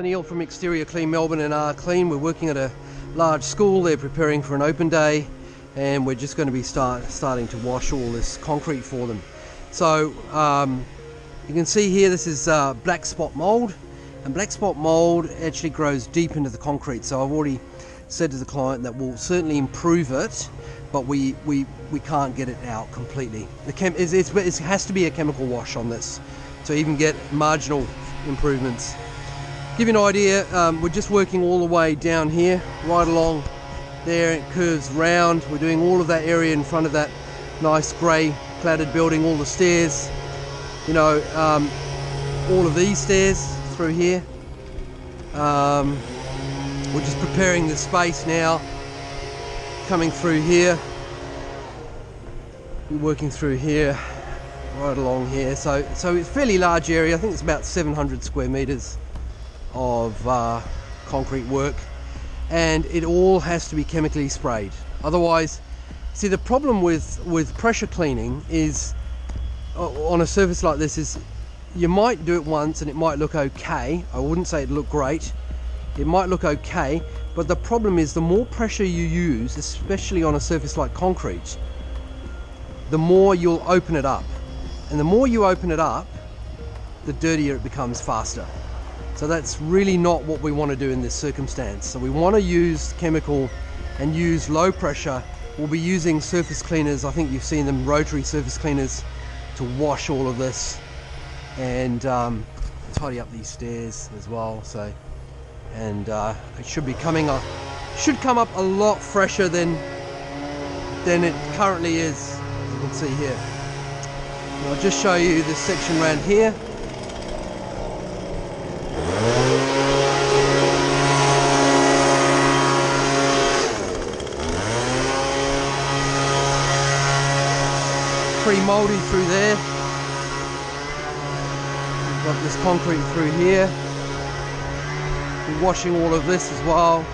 Neil from Exterior Clean Melbourne and R Clean. We're working at a large school. They're preparing for an open day, and we're just going to be starting to wash all this concrete for them. So you can see here, this is black spot mold, and black spot mold actually grows deep into the concrete. So I've already said to the client that we'll certainly improve it, but we can't get it out completely. It has to be a chemical wash on this to even get marginal improvements. Give you an idea, we're just working all the way down here, right along there. It curves round. We're doing all of that area in front of that nice grey cladded building, all the stairs, you know, all of these stairs through here. We're just preparing the space now, coming through here, working through here, right along here. So it's a fairly large area. I think it's about 700 square meters of concrete work, and it all has to be chemically sprayed. Otherwise, see, the problem with pressure cleaning is on a surface like this is you might do it once and it might look okay. I wouldn't say it looked great. It might look okay, but the problem is the more pressure you use, especially on a surface like concrete, the more you'll open it up, and the more you open it up, the dirtier it becomes faster. So that's really not what we want to do in this circumstance. So we want to use chemical and use low pressure. We'll be using surface cleaners. I think you've seen them, rotary surface cleaners, to wash all of this and tidy up these stairs as well. So, and it should be coming up, should come up a lot fresher than it currently is, as you can see here. And I'll just show you this section around here. Pretty mouldy through there. We've got this concrete through here. We're washing all of this as well.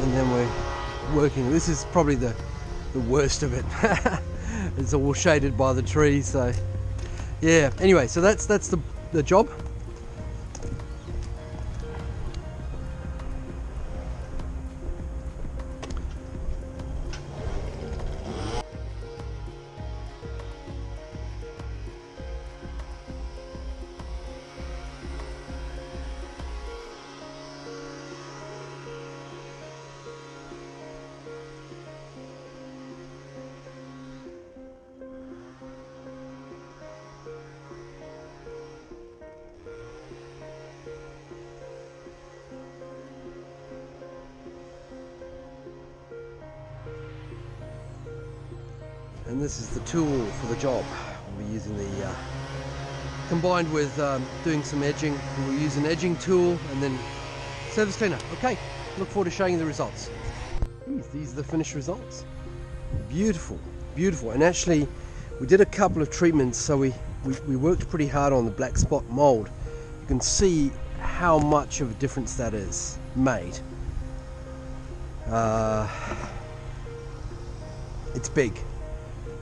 And then we're working. This is probably the worst of it. It's all shaded by the trees, so yeah. Anyway, so that's the job. And this is the tool for the job. We'll be using the, combined with doing some edging, we'll use an edging tool and then surface cleaner. Okay, look forward to showing you the results. These are the finished results. Beautiful, beautiful. And actually, we did a couple of treatments, so we worked pretty hard on the black spot mold. You can see how much of a difference that is made. It's big.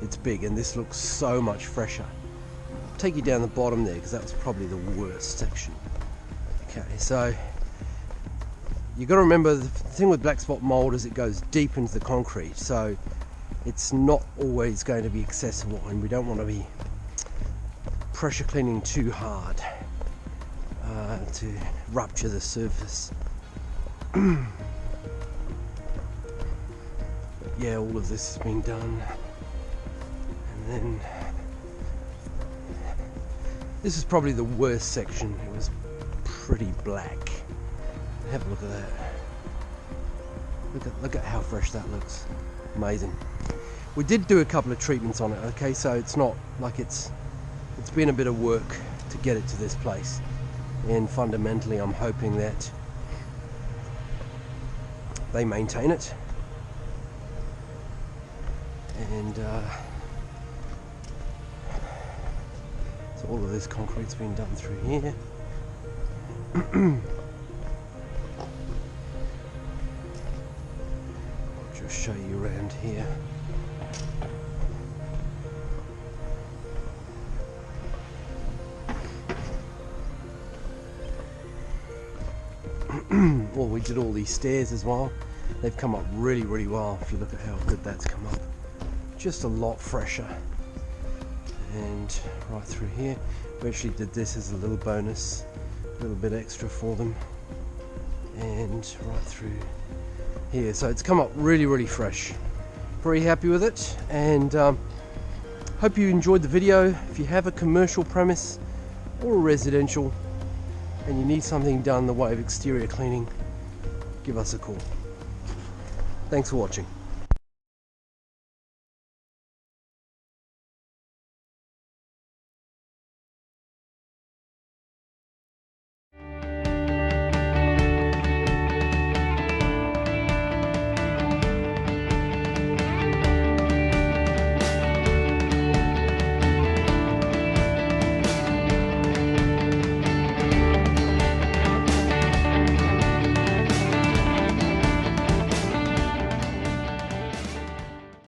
It's big, and this looks so much fresher. I'll take you down the bottom there because that was probably the worst section. Okay, so you got to remember the thing with black spot mold is it goes deep into the concrete, so it's not always going to be accessible, and we don't want to be pressure cleaning too hard to rupture the surface. Yeah, all of this has been done. And then this is probably the worst section. It was pretty black. Have a look at that. Look at how fresh that looks. Amazing. We did do a couple of treatments on it, okay, so it's not like it's been a bit of work to get it to this place. And fundamentally I'm hoping that they maintain it. And so all of this concrete's been done through here. I'll just show you around here. well, we did all these stairs as well. They've come up really, really well. If you look at how good that's come up, just a lot fresher. And right through here, we actually did this as a little bonus, a little bit extra for them. And right through here, so it's come up really, really fresh. Very happy with it, and hope you enjoyed the video. If you have a commercial premise or a residential and you need something done in the way of exterior cleaning, give us a call. Thanks for watching.